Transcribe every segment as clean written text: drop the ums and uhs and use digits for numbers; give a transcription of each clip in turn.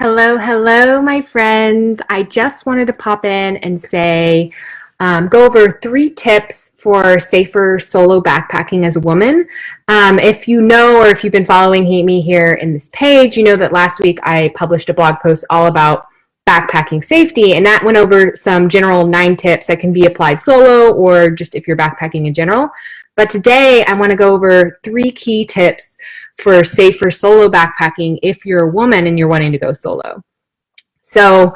Hello, hello, my friends. I just wanted to pop in and say, go over 3 tips for safer solo backpacking as a woman. If you know, or if you've been following Me here in this page, you know that last week I published a blog post all about backpacking safety, and that went over some general 9 tips that can be applied solo or just if you're backpacking in general. But today I want to go over 3 key tips for safer solo backpacking if you're a woman and you're wanting to go solo. So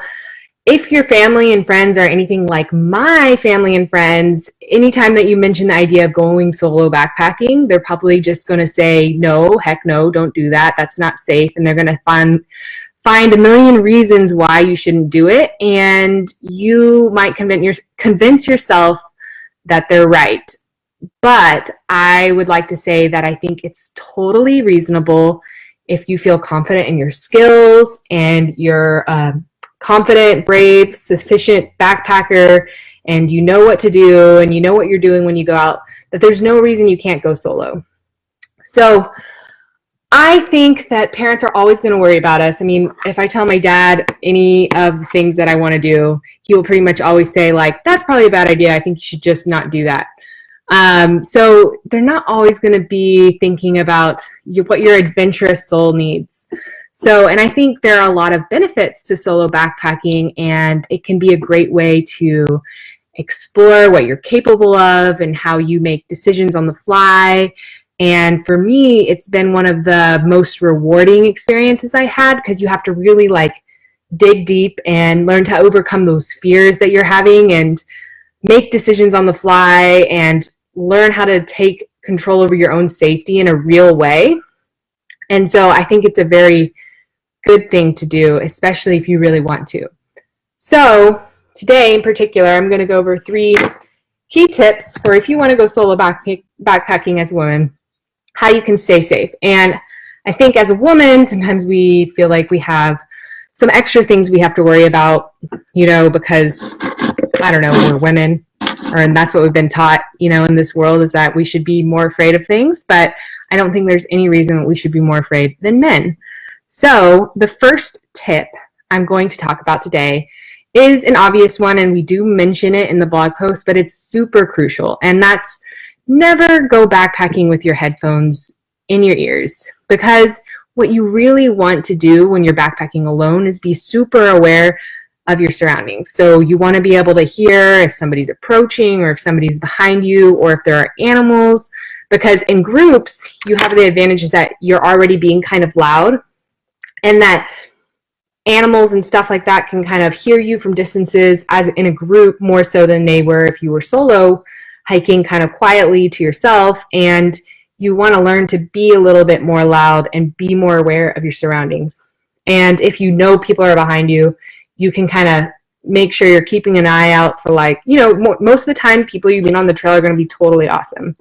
if your family and friends are anything like my family and friends, anytime that you mention the idea of going solo backpacking, they're probably just going to say, no, heck no, don't do that. That's not safe. And they're going to find a million reasons why you shouldn't do it. And you might convince yourself that they're right. But I would like to say that I think it's totally reasonable if you feel confident in your skills and you're a confident, brave, sufficient backpacker and you know what to do and you know what you're doing when you go out, that there's no reason you can't go solo. So I think that parents are always going to worry about us. I mean, if I tell my dad any of the things that I want to do, he will pretty much always say, like, that's probably a bad idea. I think you should just not do that. So they're not always going to be thinking about what your adventurous soul needs. So, and I think there are a lot of benefits to solo backpacking, and it can be a great way to explore what you're capable of and how you make decisions on the fly. And for me, it's been one of the most rewarding experiences I had, because you have to really dig deep and learn to overcome those fears that you're having and make decisions on the fly and learn how to take control over your own safety in a real way. And so I think it's a very good thing to do, especially if you really want to. So today in particular, I'm going to go over 3 key tips for if you want to go solo backpacking as a woman, how you can stay safe. And I think as a woman, sometimes we feel like we have some extra things we have to worry about, because I don't know, we're women, and that's what we've been taught, in this world, is that we should be more afraid of things, but I don't think there's any reason that we should be more afraid than men. So the first tip I'm going to talk about today is an obvious one, and we do mention it in the blog post, but it's super crucial, and that's never go backpacking with your headphones in your ears, because what you really want to do when you're backpacking alone is be super aware of your surroundings. So you want to be able to hear if somebody's approaching or if somebody's behind you or if there are animals, because in groups you have the advantage that you're already being kind of loud, and that animals and stuff like that can kind of hear you from distances as in a group more so than they were if you were solo hiking kind of quietly to yourself. And you want to learn to be a little bit more loud and be more aware of your surroundings. And if you know people are behind you, you can kind of make sure you're keeping an eye out for most of the time people you meet on the trail are going to be totally awesome.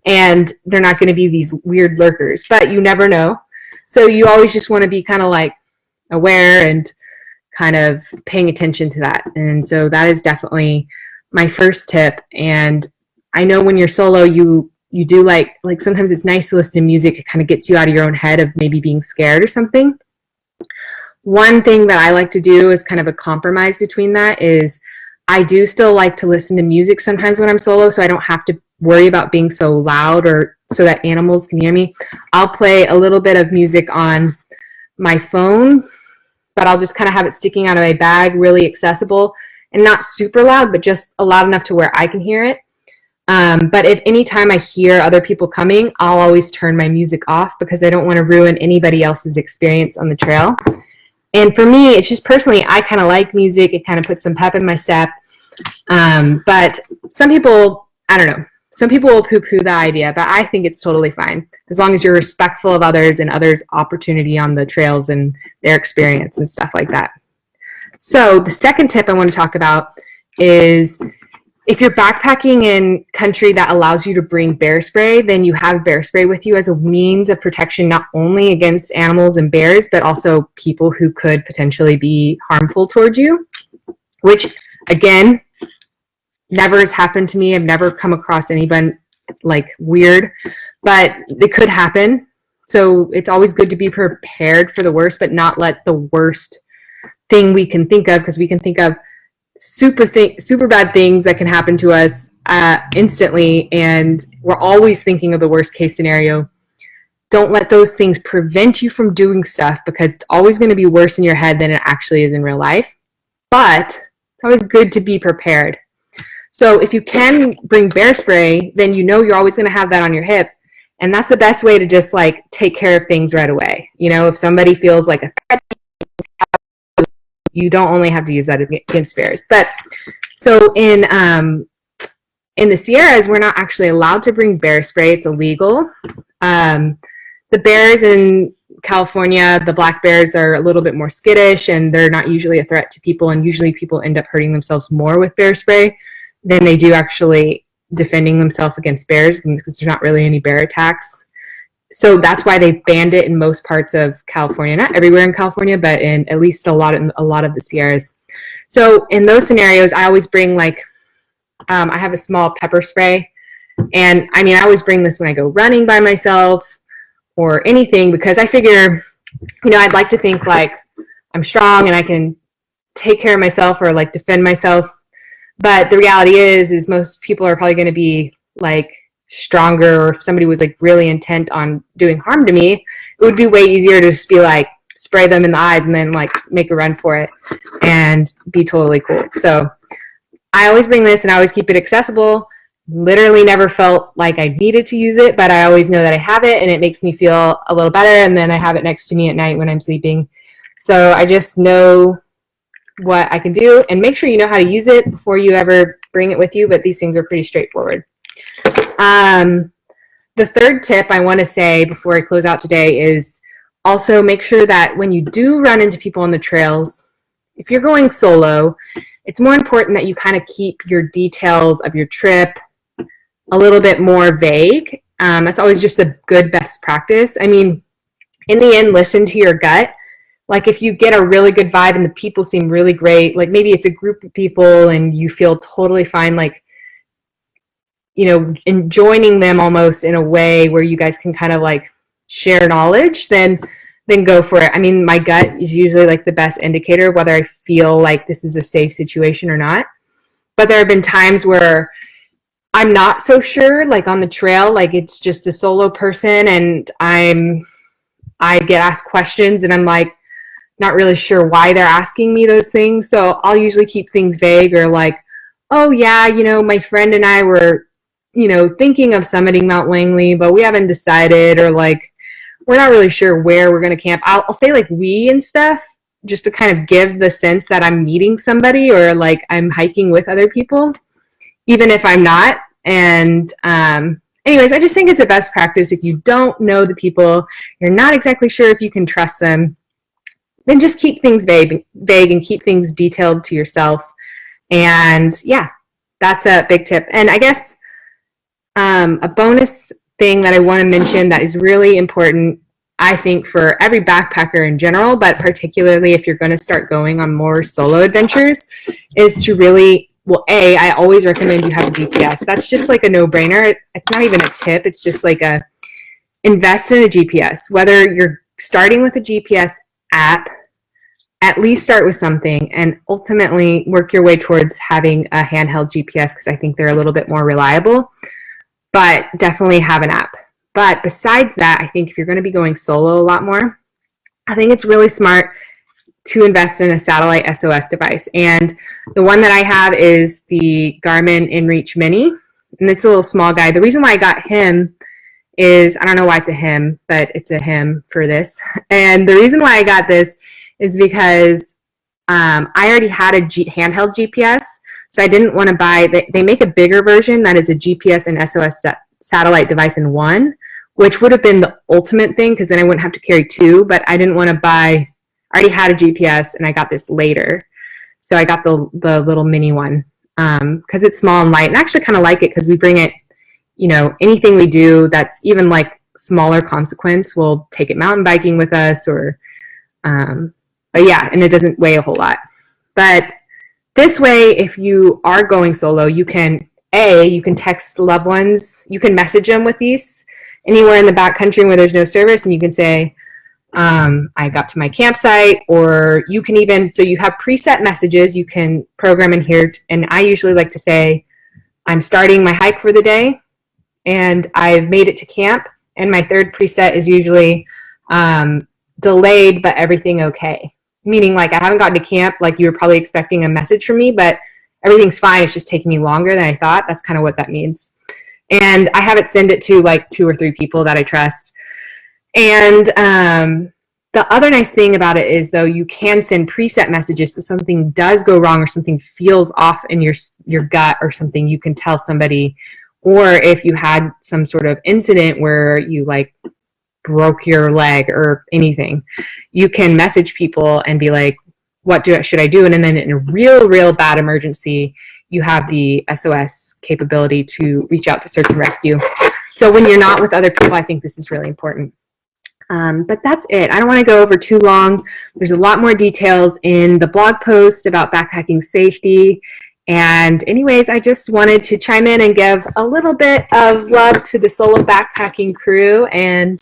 And they're not going to be these weird lurkers, but you never know. So you always just want to be kind of aware and kind of paying attention to that. And so that is definitely my first tip. And I know when you're solo, you do like sometimes it's nice to listen to music. It kind of gets you out of your own head of maybe being scared or something. One thing that I like to do is kind of a compromise between that is I do still like to listen to music sometimes when I'm solo, so I don't have to worry about being so loud or so that animals can hear me. I'll play a little bit of music on my phone, but I'll just kind of have it sticking out of my bag, really accessible and not super loud, but just loud enough to where I can hear it. But if anytime I hear other people coming, I'll always turn my music off because I don't want to ruin anybody else's experience on the trail. And for me, it's just personally, I kind of like music. It kind of puts some pep in my step. But some people, I don't know, some people will poo-poo the idea, but I think it's totally fine as long as you're respectful of others and others' opportunity on the trails and their experience and stuff like that. So the second tip I want to talk about is if you're backpacking in country that allows you to bring bear spray, then you have bear spray with you as a means of protection, not only against animals and bears, but also people who could potentially be harmful towards you, which again, never has happened to me. I've never come across anyone weird, but it could happen. So it's always good to be prepared for the worst, but not let the worst thing we can think of, because we can think of super bad things that can happen to us instantly, and we're always thinking of the worst case scenario. Don't let those things prevent you from doing stuff, because it's always going to be worse in your head than it actually is in real life. But it's always good to be prepared. So if you can bring bear spray, then you know you're always going to have that on your hip. And that's the best way to just like take care of things right away. You know, if somebody feels like a threat, you don't only have to use that against bears. But so in the Sierras, we're not actually allowed to bring bear spray. It's illegal. The bears in California, the black bears, are a little bit more skittish, and they're not usually a threat to people. And usually people end up hurting themselves more with bear spray than they do actually defending themselves against bears, because there's not really any bear attacks. So that's why they banned it in most parts of California, not everywhere in California, but in at least a lot of the Sierras. So in those scenarios, I always bring like, I have a small pepper spray, and I mean, I always bring this when I go running by myself or anything, because I figure, you know, I'd like to think like I'm strong and I can take care of myself or like defend myself. But the reality is most people are probably going to be like stronger, or if somebody was like really intent on doing harm to me, it would be way easier to just be like spray them in the eyes and then like make a run for it and be totally cool. So I always bring this, and I always keep it accessible. Literally never felt like I needed to use it, but I always know that I have it, and it makes me feel a little better. And then I have it next to me at night when I'm sleeping. So I just know what I can do, and make sure you know how to use it before you ever bring it with you. But these things are pretty straightforward. The third tip I want to say before I close out today is also make sure that when you do run into people on the trails, if you're going solo, it's more important that you kind of keep your details of your trip a little bit more vague. That's always just a good best practice. I mean, in the end, listen to your gut. Like if you get a really good vibe and the people seem really great, like maybe it's a group of people and you feel totally fine, like, you know, in joining them almost in a way where you guys can kind of like share knowledge, then go for it. I mean, my gut is usually like the best indicator whether I feel like this is a safe situation or not. But there have been times where I'm not so sure, like on the trail, like it's just a solo person, and I get asked questions and I'm like not really sure why they're asking me those things. So I'll usually keep things vague, or like, oh yeah, you know, my friend and I were, you know, thinking of summiting Mount Langley, but we haven't decided, or like we're not really sure where we're going to camp. I'll say like we and stuff, just to kind of give the sense that I'm meeting somebody, or like I'm hiking with other people, even if I'm not. And anyways, I just think it's a best practice. If you don't know the people, you're not exactly sure if you can trust them, then just keep things vague and keep things detailed to yourself. And yeah, that's a big tip. And I guess a bonus thing that I want to mention that is really important, I think, for every backpacker in general, but particularly if you're going to start going on more solo adventures, is to really, well, I always recommend you have a GPS. That's just like a no-brainer. It's not even a tip. It's just like invest in a GPS. Whether you're starting with a GPS app, at least start with something, and ultimately work your way towards having a handheld GPS, because I think they're a little bit more reliable. But definitely have an app. But besides that, I think if you're going to be going solo a lot more, I think it's really smart to invest in a satellite SOS device. And the one that I have is the Garmin InReach Mini, and it's a little small guy. The reason why I got him is, I don't know why it's a him, but it's a him for this. And the reason why I got this is because I already had a handheld GPS, so I didn't want to buy, they make a bigger version that is a GPS and SOS satellite device in one, which would have been the ultimate thing, because then I wouldn't have to carry two. But I didn't want to buy, I already had a GPS and I got this later. So I got the little mini one because it's small and light, and I actually kind of like it because we bring it, you know, anything we do that's even like smaller consequence, we'll take it mountain biking with us, or but yeah, and it doesn't weigh a whole lot. But this way, if you are going solo, you can text loved ones, you can message them with these anywhere in the backcountry where there's no service, and you can say, I got to my campsite, or you can even, so you have preset messages you can program in here. And I usually like to say, I'm starting my hike for the day and I've made it to camp. And my third preset is usually delayed, but everything okay. Meaning like I haven't gotten to camp, like you were probably expecting a message from me, but everything's fine. It's just taking me longer than I thought. That's kind of what that means. And I have it send it to like 2 or 3 people that I trust. And the other nice thing about it is, though, you can send preset messages. So something does go wrong or something feels off in your gut or something, you can tell somebody. Or if you had some sort of incident where you like broke your leg or anything, you can message people and be like, what should I do? And then in a real bad emergency, you have the SOS capability to reach out to search and rescue. So when you're not with other people, I think this is really important. But that's it. I don't want to go over too long. There's a lot more details in the blog post about backpacking safety. And anyways, I just wanted to chime in and give a little bit of love to the solo backpacking crew. And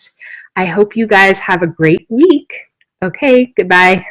I hope you guys have a great week. Okay, goodbye.